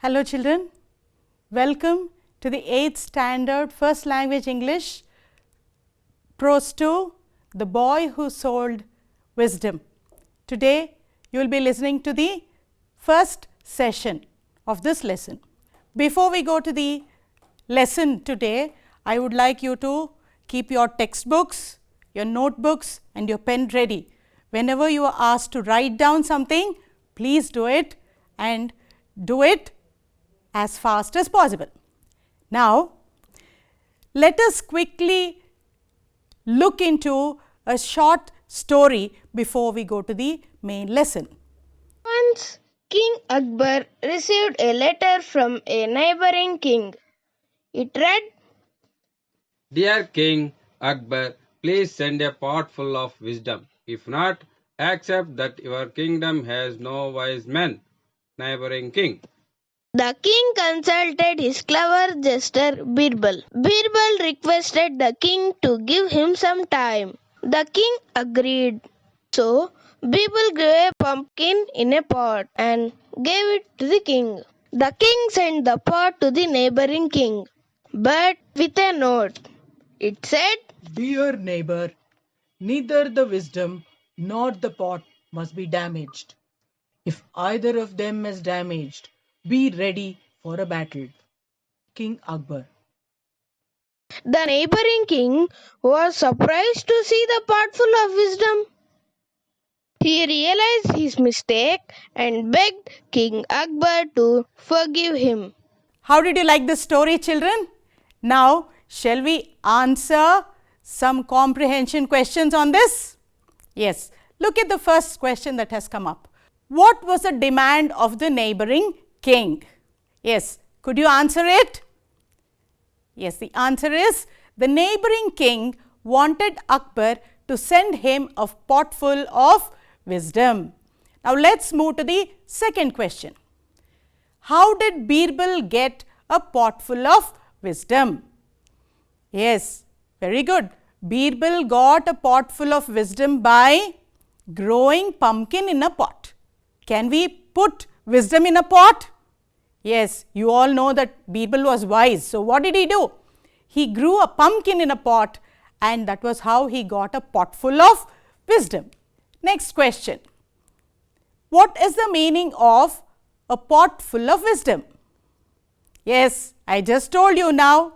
Hello children, welcome to the 8th standard first language English prose 2, The Boy Who Sold Wisdom. Today you will be listening to the first session of this lesson. Before we go to the lesson today, I would like you to keep your textbooks, your notebooks and your pen ready. Whenever you are asked to write down something, please do it and do it as fast as possible. Now, let us quickly look into a short story before we go to the main lesson. Once King Akbar received a letter from a neighboring king. It read, Dear King Akbar, please send a pot full of wisdom. If not, accept that your kingdom has no wise men. Neighboring king. The king consulted his clever jester Birbal. Birbal requested the king to give him some time. The king agreed. So, Birbal grew a pumpkin in a pot and gave it to the king. The king sent the pot to the neighboring king, but with a note. It said, Dear neighbor, neither the wisdom nor the pot must be damaged. If either of them is damaged, be ready for a battle. King Akbar. The neighboring king was surprised to see the pot full of wisdom. He realized his mistake and begged King Akbar to forgive him. How did you like the story, children? Now, shall we answer some comprehension questions on this? Yes, look at the first question that has come up. What was the demand of the neighboring king? Yes, could you answer it? Yes, the answer is the neighboring king wanted Akbar to send him a pot full of wisdom. Now, let's move to the second question. How did Birbal get a pot full of wisdom? Yes, very good. Birbal got a pot full of wisdom by growing pumpkin in a pot. Can we put wisdom in a pot? Yes, you all know that Birbal was wise. So, what did he do? He grew a pumpkin in a pot and that was how he got a pot full of wisdom. Next question. What is the meaning of a pot full of wisdom? Yes, I just told you now.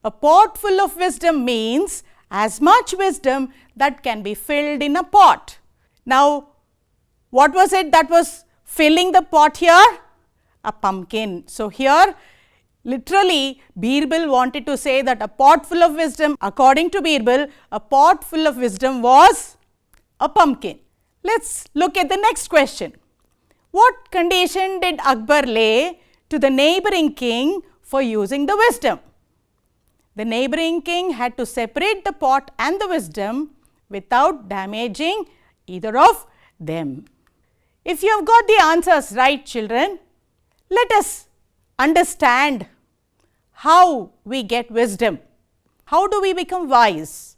A pot full of wisdom means as much wisdom that can be filled in a pot. Now, what was it that was filling the pot here? A pumpkin. So, here literally Birbal wanted to say that a pot full of wisdom, according to Birbal, a pot full of wisdom was a pumpkin. Let's look at the next question. What condition did Akbar lay to the neighboring king for using the wisdom? The neighboring king had to separate the pot and the wisdom without damaging either of them. If you have got the answers right, children, let us understand how we get wisdom. How do we become wise?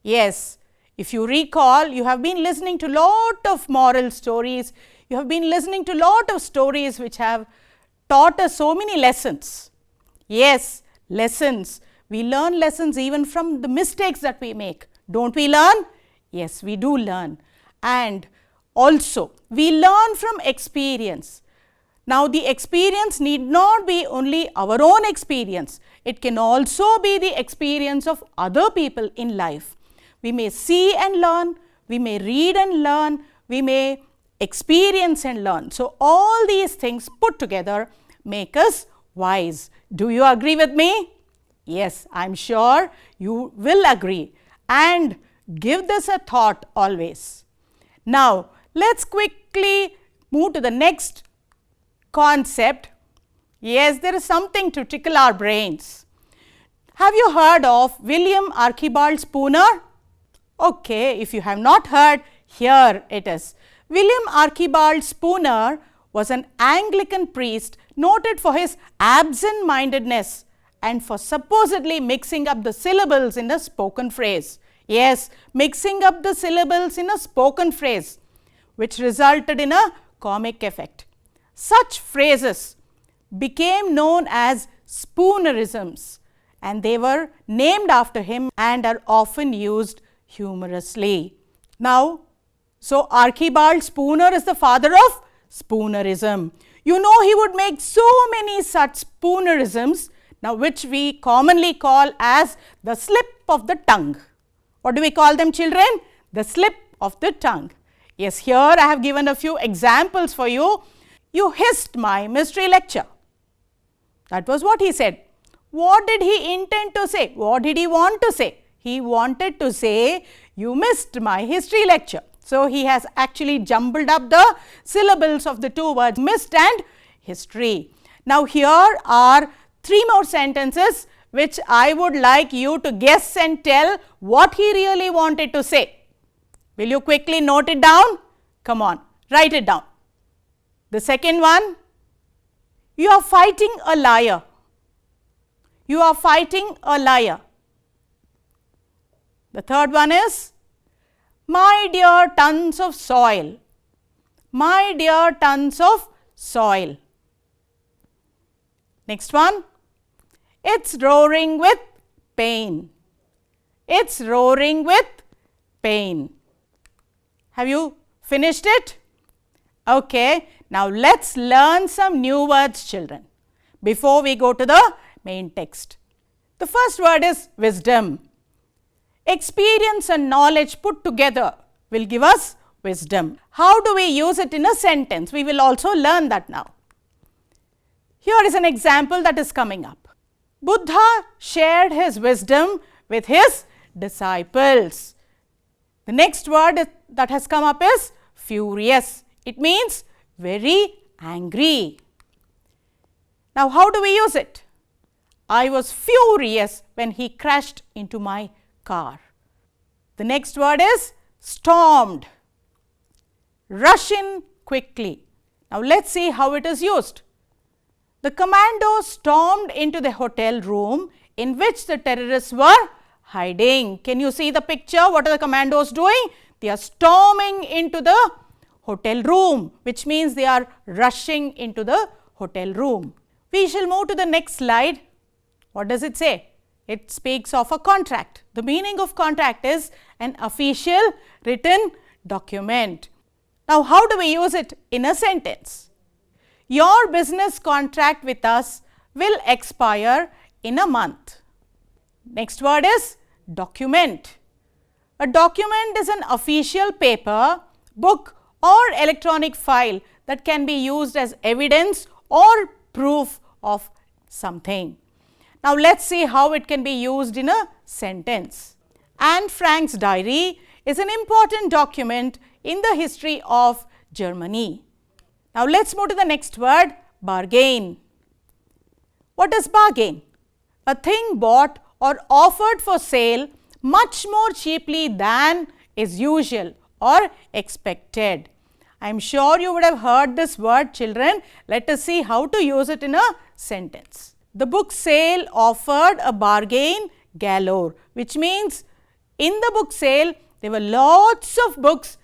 Yes, if you recall, you have been listening to lot of moral stories. You have been listening to lot of stories which have taught us so many lessons. Yes, lessons. We learn lessons even from the mistakes that we make. Don't we learn? Yes, we do learn. And also, we learn from experience. Now, the experience need not be only our own experience. It can also be the experience of other people in life. We may see and learn, we may read and learn, we may experience and learn. So, all these things put together make us wise. Do you agree with me? Yes, I am sure you will agree and give this a thought always. Now, let us quickly move to the next concept. Yes, there is something to tickle our brains. Have you heard of William Archibald Spooner? Okay, if you have not heard, here it is. William Archibald Spooner was an Anglican priest noted for his absent-mindedness and for supposedly mixing up the syllables in a spoken phrase. Yes, mixing up the syllables in a spoken phrase, which resulted in a comic effect. Such phrases became known as spoonerisms, and they were named after him and are often used humorously. Now, so Archibald Spooner is the father of spoonerism. You know, he would make so many such spoonerisms, now which we commonly call as the slip of the tongue. What do we call them, children? The slip of the tongue. Yes, here I have given a few examples for you. You hissed my mystery lecture. That was what he said. What did he intend to say? What did he want to say? He wanted to say, you missed my history lecture. So, he has actually jumbled up the syllables of the two words missed and history. Now, here are 3 more sentences which I would like you to guess and tell what he really wanted to say. Will you quickly note it down? Come on, write it down. The second one, you are fighting a liar. You are fighting a liar. The third one is, my dear tons of soil. My dear tons of soil. Next one, it's roaring with pain. It's roaring with pain. Have you finished it? Okay. Now, let's learn some new words, children, before we go to the main text. The first word is wisdom. Experience and knowledge put together will give us wisdom. How do we use it in a sentence? We will also learn that now. Here is an example that is coming up. Buddha shared his wisdom with his disciples. The next word that has come up is furious. It means very angry. Now, how do we use it? I was furious when he crashed into my car. The next word is stormed. Rush in quickly. Now, let's see how it is used. The commandos stormed into the hotel room in which the terrorists were hiding. Can you see the picture? What are the commandos doing? They are storming into the hotel room, which means they are rushing into the hotel room. We shall move to the next slide. What does it say? It speaks of a contract. The meaning of contract is an official written document. Now, how do we use it in a sentence? Your business contract with us will expire in a month. Next word is document. A document is an official paper, book or electronic file that can be used as evidence or proof of something. Now, let's see how it can be used in a sentence. Anne Frank's diary is an important document in the history of Germany. Now, let's move to the next word, bargain. What is bargain? A thing bought or offered for sale much more cheaply than is usual or expected. I am sure you would have heard this word, children. Let us see how to use it in a sentence. The book sale offered a bargain galore, which means in the book sale there were lots of books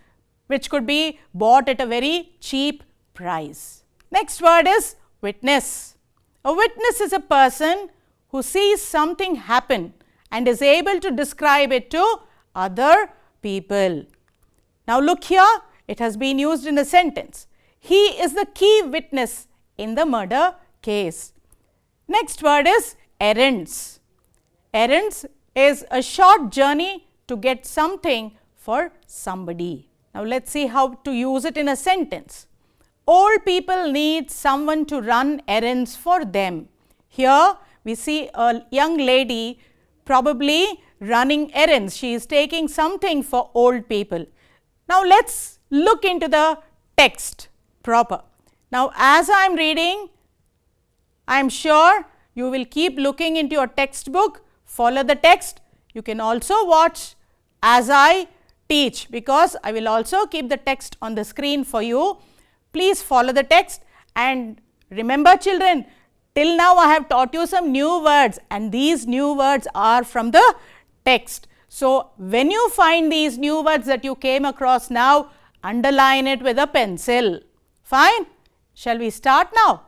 which could be bought at a very cheap price. Next word is witness. A witness is a person who sees something happen and is able to describe it to other people. Now, look here, it has been used in a sentence. He is the key witness in the murder case. Next word is errands. Errands is a short journey to get something for somebody. Now, let's see how to use it in a sentence. Old people need someone to run errands for them. Here, we see a young lady probably running errands. She is taking something for old people. Now, let's look into the text proper. Now, as I am reading, I am sure you will keep looking into your textbook, follow the text. You can also watch as I teach, because I will also keep the text on the screen for you. Please follow the text, and remember, children, till now I have taught you some new words, and these new words are from the text. So, when you find these new words that you came across now, underline it with a pencil. Fine? Shall we start now?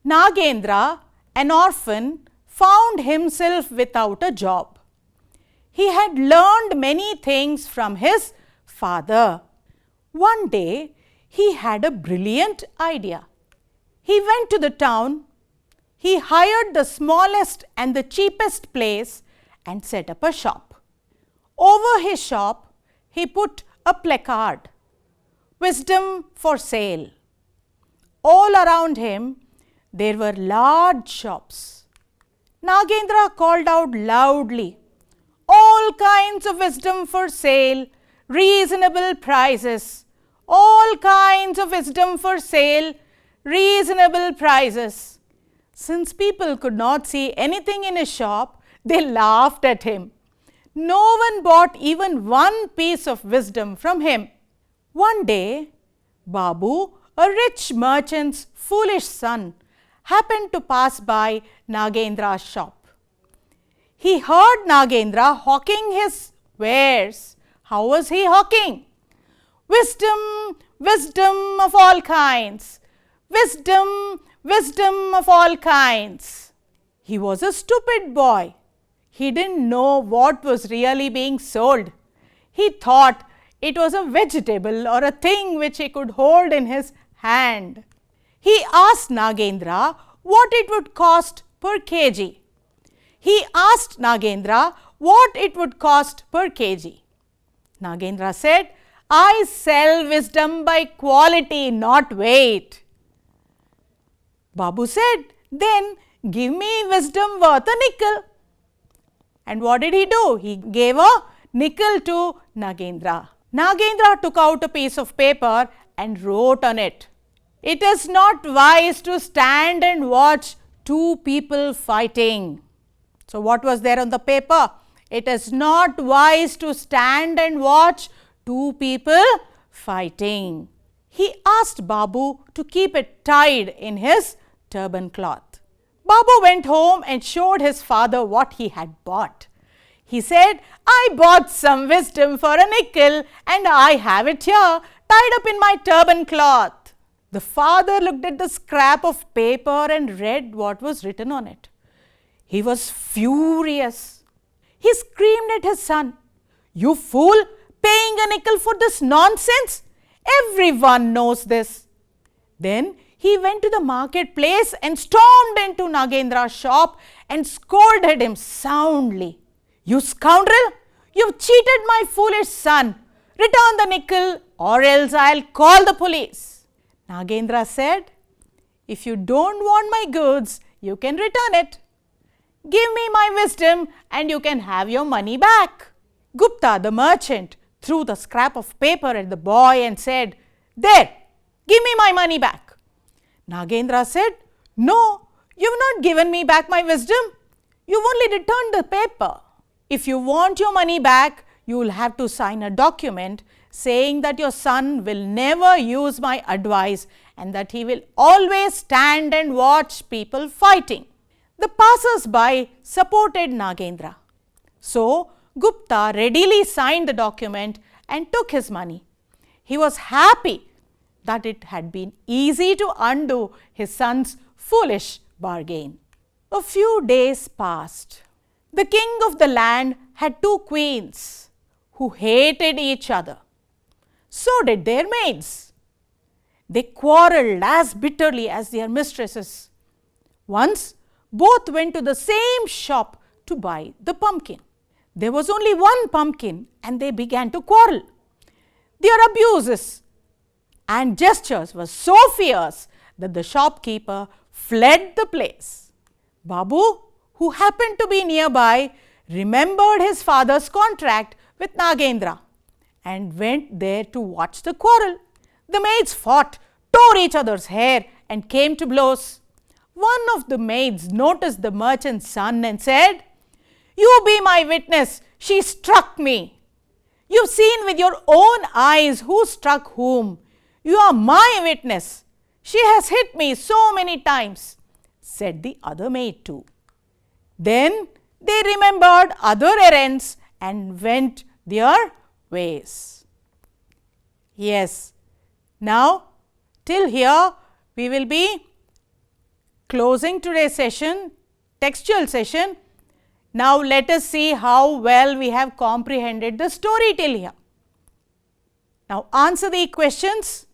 Nagendra, an orphan, found himself without a job. He had learned many things from his father. One day, he had a brilliant idea. He went to the town. He hired the smallest and the cheapest place and set up a shop. Over his shop, he put a placard, "Wisdom for sale." All around him, there were large shops. Nagendra called out loudly, "All kinds of wisdom for sale, reasonable prices. All kinds of wisdom for sale, reasonable prices." Since people could not see anything in his shop, they laughed at him. No one bought even one piece of wisdom from him. One day, Babu, a rich merchant's foolish son, happened to pass by Nagendra's shop. He heard Nagendra hawking his wares. How was he hawking? "Wisdom, wisdom of all kinds. Wisdom, wisdom of all kinds." He was a stupid boy. He didn't know what was really being sold. He thought it was a vegetable or a thing which he could hold in his hand. He asked Nagendra what it would cost per kg. He asked Nagendra what it would cost per kg. Nagendra said, "I sell wisdom by quality, not weight." Babu said, "Then give me wisdom worth a nickel." And what did he do? He gave a nickel to Nagendra. Nagendra took out a piece of paper and wrote on it, "It is not wise to stand and watch two people fighting." So what was there on the paper? It is not wise to stand and watch two people fighting. He asked Babu to keep it tied in his turban cloth. Babu went home and showed his father what he had bought. He said, "I bought some wisdom for a nickel and I have it here tied up in my turban cloth." The father looked at the scrap of paper and read what was written on it. He was furious. He screamed at his son, "You fool, paying a nickel for this nonsense? Everyone knows this." Then he went to the marketplace and stormed into Nagendra's shop and scolded him soundly. "You scoundrel, you've cheated my foolish son. Return the nickel or else I'll call the police." Nagendra said, "If you don't want my goods, you can return it. Give me my wisdom and you can have your money back." Gupta, the merchant, threw the scrap of paper at the boy and said, "There, give me my money back." Nagendra said, "No, you've not given me back my wisdom. You've only returned the paper. If you want your money back, you will have to sign a document saying that your son will never use my advice and that he will always stand and watch people fighting." The passers-by supported Nagendra. So, Gupta readily signed the document and took his money. He was happy that it had been easy to undo his son's foolish bargain. A few days passed. The king of the land had two queens who hated each other. So did their maids. They quarrelled as bitterly as their mistresses. Once, both went to the same shop to buy the pumpkin. There was only one pumpkin and they began to quarrel. Their abuses and gestures were so fierce that the shopkeeper fled the place. Babu, who happened to be nearby, remembered his father's contract with Nagendra and went there to watch the quarrel. The maids fought, tore each other's hair and came to blows. One of the maids noticed the merchant's son and said, "You be my witness, she struck me." "You've seen with your own eyes who struck whom. You are my witness. She has hit me so many times," said the other maid too. Then they remembered other errands and went their ways. Yes, now till here we will be closing today's session, textual session. Now, let us see how well we have comprehended the story till here. Now, answer the questions.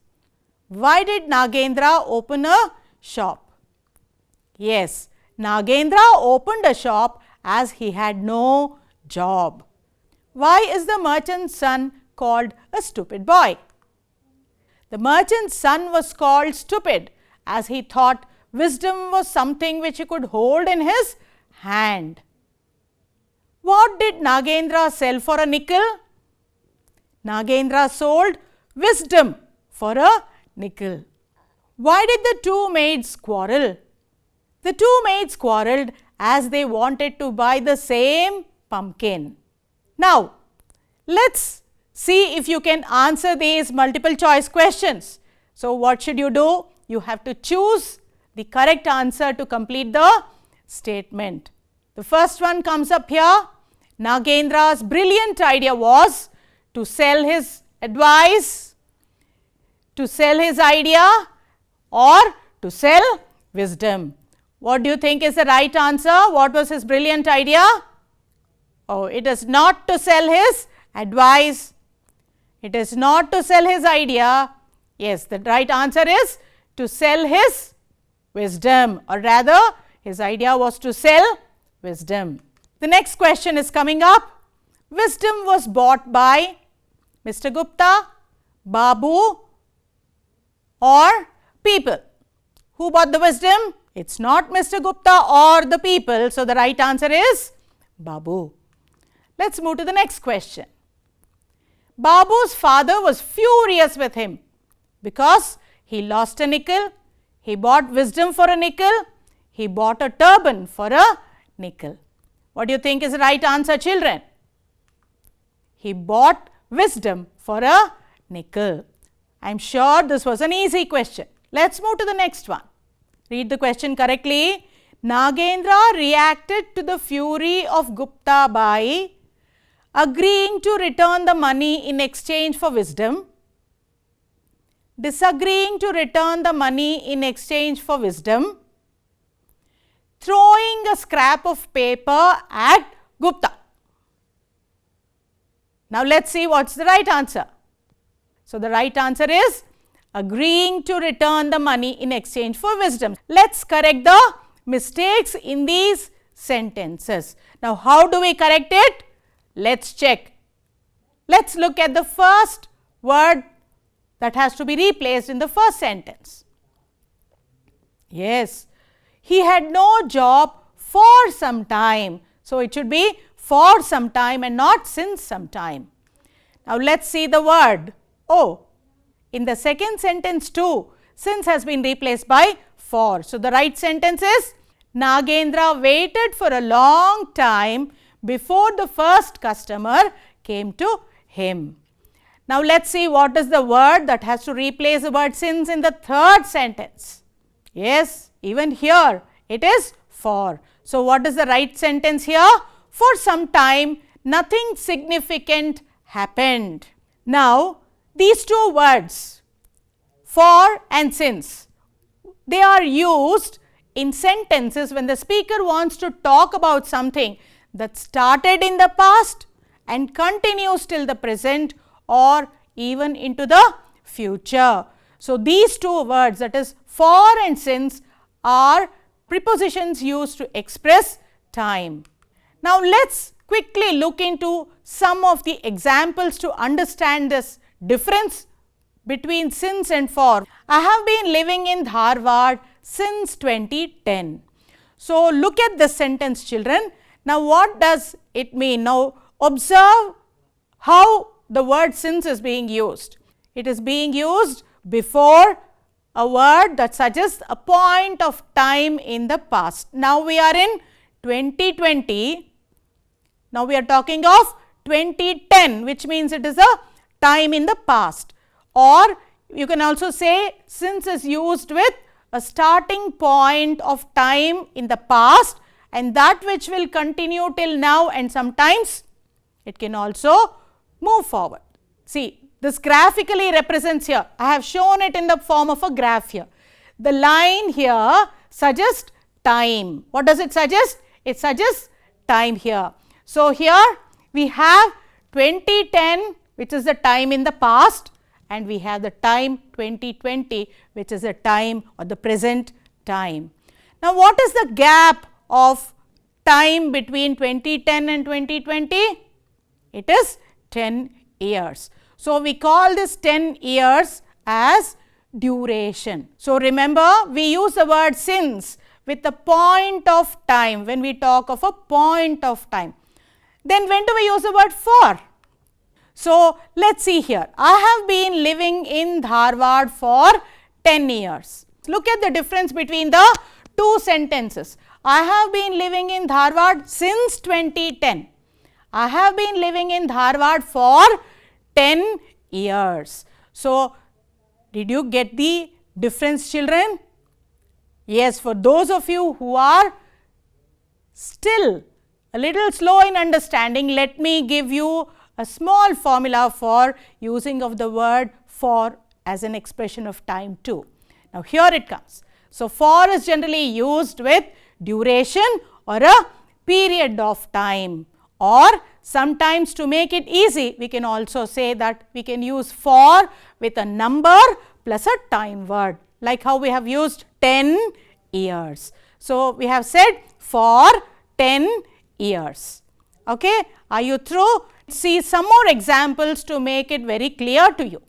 Why did Nagendra open a shop? Yes, Nagendra opened a shop as he had no job. Why is the merchant's son called a stupid boy? The merchant's son was called stupid as he thought wisdom was something which he could hold in his hand. What did Nagendra sell for a nickel? Nagendra sold wisdom for a nickel. Why did the two maids quarrel? The two maids quarreled as they wanted to buy the same pumpkin. Now, let's see if you can answer these multiple choice questions. So, what should you do? You have to choose the correct answer to complete the statement. The first one comes up here. Nagendra's brilliant idea was to sell his advice, to sell his idea, or to sell wisdom. What do you think is the right answer? What was his brilliant idea? Oh, it is not to sell his advice. It is not to sell his idea. Yes, the right answer is to sell his wisdom, or rather his idea was to sell wisdom. The next question is coming up. Wisdom was bought by Mr. Gupta, Babu, or people. Who bought the wisdom? It's not Mr. Gupta or the people. So, the right answer is Babu. Let's move to the next question. Babu's father was furious with him because he lost a nickel, he bought wisdom for a nickel, he bought a turban for a nickel. What do you think is the right answer, children? He bought wisdom for a nickel. I am sure this was an easy question. Let's move to the next one. Read the question correctly. Nagendra reacted to the fury of Gupta by agreeing to return the money in exchange for wisdom, disagreeing to return the money in exchange for wisdom, throwing a scrap of paper at Gupta. Now, let us see what is the right answer. So, the right answer is agreeing to return the money in exchange for wisdom. Let us correct the mistakes in these sentences. Now, how do we correct it? Let us check. Let us look at the first word that has to be replaced in the first sentence. Yes, he had no job for some time. So, it should be for some time and not since some time. Now, let us see the word. Oh, in the second sentence too, since has been replaced by for. So, the right sentence is Nagendra waited for a long time before the first customer came to him. Now, let us see what is the word that has to replace the word since in the third sentence. Yes, even here it is for. So, what is the right sentence here? For some time nothing significant happened. Now, these two words for and since, they are used in sentences when the speaker wants to talk about something that started in the past and continues till the present or even into the future. So, these two words, that is for and since, are prepositions used to express time. Now, let us quickly look into some of the examples to understand this difference between since and for. I have been living in Dharwad since 2010. So, look at this sentence, children. Now, what does it mean? Now, observe how the word since is being used. It is being used before a word that suggests a point of time in the past. Now, we are in 2020. Now, we are talking of 2010, which means it is a time in the past, or you can also say since is used with a starting point of time in the past and that which will continue till now, and sometimes it can also move forward. See, this graphically represents here. I have shown it in the form of a graph here. The line here suggests time. What does it suggest? It suggests time here. So, here we have 2010, which is the time in the past, and we have the time 2020, which is the time or the present time. Now, what is the gap of time between 2010 and 2020? It is 10 years. So, we call this 10 years as duration. So, remember, we use the word since with the point of time when we talk of a point of time. Then when do we use the word for? So, let us see here. I have been living in Dharwad for 10 years. Look at the difference between the two sentences. I have been living in Dharwad since 2010. I have been living in Dharwad for 10 years. So, did you get the difference, children? Yes, for those of you who are still a little slow in understanding, let me give you a small formula for using of the word for as an expression of time too. Now, here it comes. So, for is generally used with duration or a period of time, or sometimes to make it easy, we can also say that we can use for with a number plus a time word, like how we have used 10 years. So, we have said for 10 years. Okay. Are you through? See some more examples to make it very clear to you.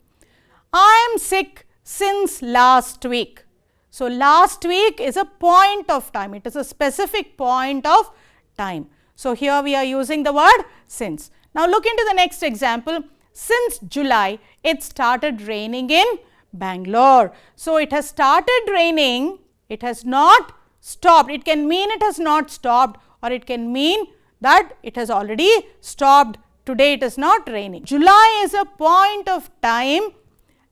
I am sick since last week. So, last week is a point of time, it is a specific point of time. So, here we are using the word since. Now, look into the next example. Since July, it started raining in Bangalore. So, it has started raining, it has not stopped. It can mean it has not stopped, or it can mean that it has already stopped. Today, it is not raining. July is a point of time,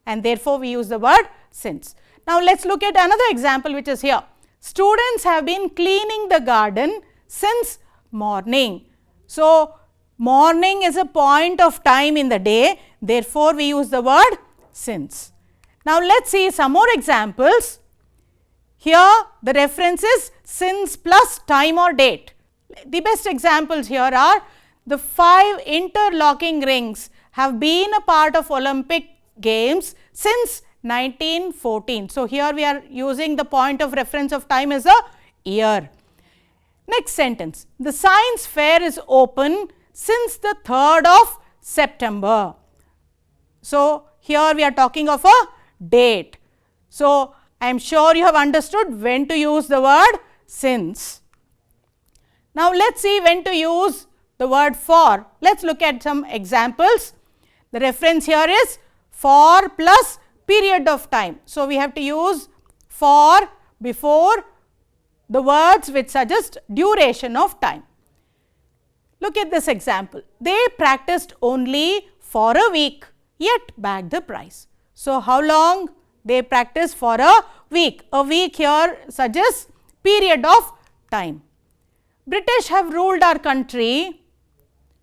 and therefore, we use the word since. Now, let us look at another example which is here. Students have been cleaning the garden since morning. So, morning is a point of time in the day, therefore, we use the word since. Now, let us see some more examples. Here, the reference is since plus time or date. The best examples here are the 5 interlocking rings have been a part of Olympic Games since 1914. So, here we are using the point of reference of time as a year. Next sentence, the science fair is open since the 3rd of September. So, here we are talking of a date. So, I am sure you have understood when to use the word since. Now, let us see when to use the word for. Let us look at some examples. The reference here is for plus period of time. So, we have to use for before the words which suggest duration of time. Look at this example. They practiced only for a week, yet bagged the prize. So, how long? They practiced for a week. A week here suggests period of time. British have ruled our country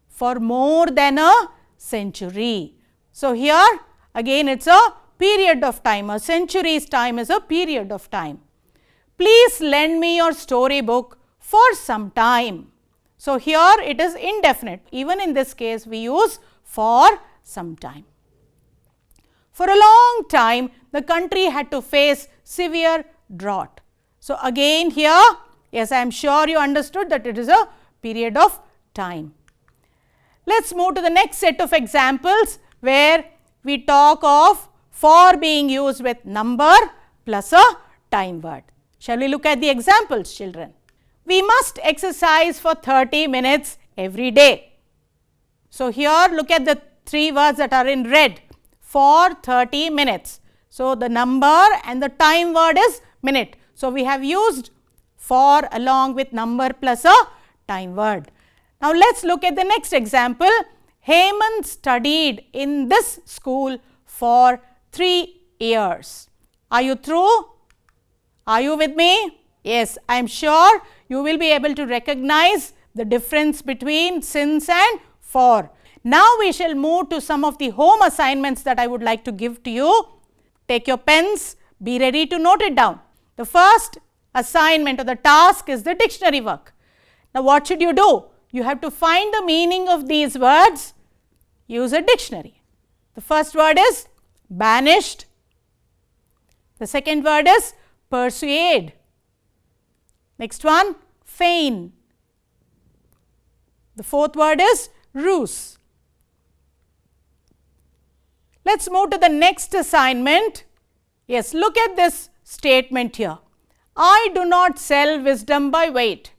for more than a century. So, here again it is a period of time, a century's time is a period of time. Please lend me your storybook for some time. So, here it is indefinite, even in this case we use for some time. For a long time, the country had to face severe drought. So, again here, yes, I am sure you understood that it is a period of time. Let us move to the next set of examples where we talk of for being used with number plus a time word. Shall we look at the examples, children? We must exercise for 30 minutes every day. So, here look at the 3 words that are in red. For 30 minutes. So, the number and the time word is minute. So, we have used for along with number plus a time word. Now, let us look at the next example. Hemant studied in this school for 3 years. Are you through? Are you with me? Yes, I am sure you will be able to recognize the difference between since and for. Now, we shall move to some of the home assignments that I would like to give to you. Take your pens, be ready to note it down. The first assignment or the task is the dictionary work. Now, what should you do? You have to find the meaning of these words. Use a dictionary. The first word is banished. The second word is persuade. Next one, feign. The fourth word is ruse. Let's move to the next assignment. Yes, look at this statement here. I do not sell wisdom by weight.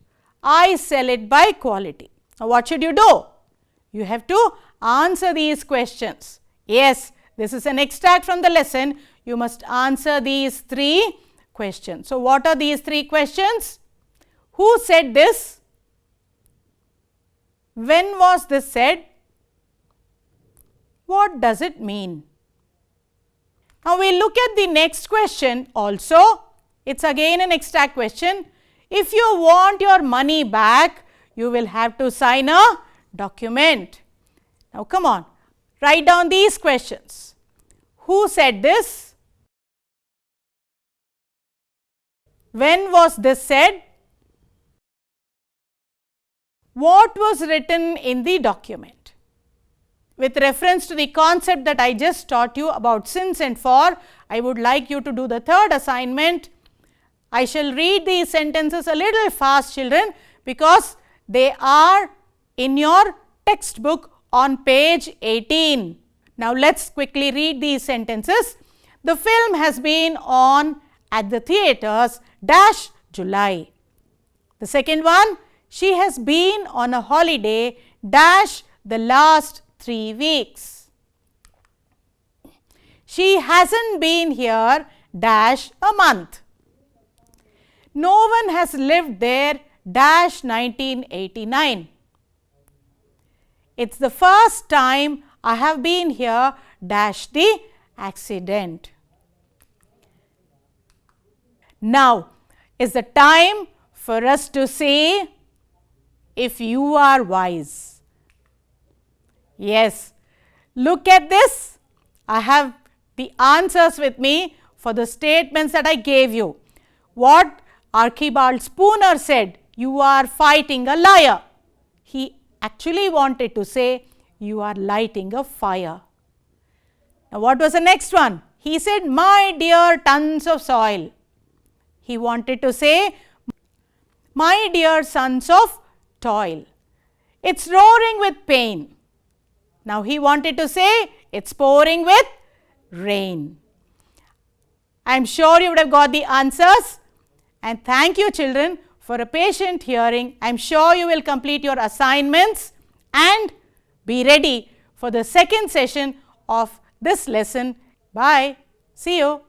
I sell it by quality. Now, what should you do? You have to answer these questions. Yes, this is an extract from the lesson. You must answer these 3 questions. So, what are these 3 questions? Who said this? When was this said? What does it mean? Now, we look at the next question also. It is again an extract question. If you want your money back, you will have to sign a document. Now, come on, write down these questions. Who said this? When was this said? What was written in the document? With reference to the concept that I just taught you about since and for, I would like you to do the third assignment. I shall read these sentences a little fast, children, because they are in your textbook on page 18. Now, let us quickly read these sentences. The film has been on at the theatres July. The second one, she has been on a holiday the last 3 weeks. She hasn't been here a month. No one has lived there 1989. It's the first time I have been here the accident. Now is the time for us to say if you are wise. Yes, look at this. I have the answers with me for the statements that I gave you. What Archibald Spooner said, you are fighting a liar. He actually wanted to say you are lighting a fire. Now, what was the next one? He said, my dear tons of soil. He wanted to say, my dear sons of toil. It's roaring with pain. Now, he wanted to say, it's pouring with rain. I am sure you would have got the answers. And thank you, children, for a patient hearing. I am sure you will complete your assignments and be ready for the second session of this lesson. Bye. See you.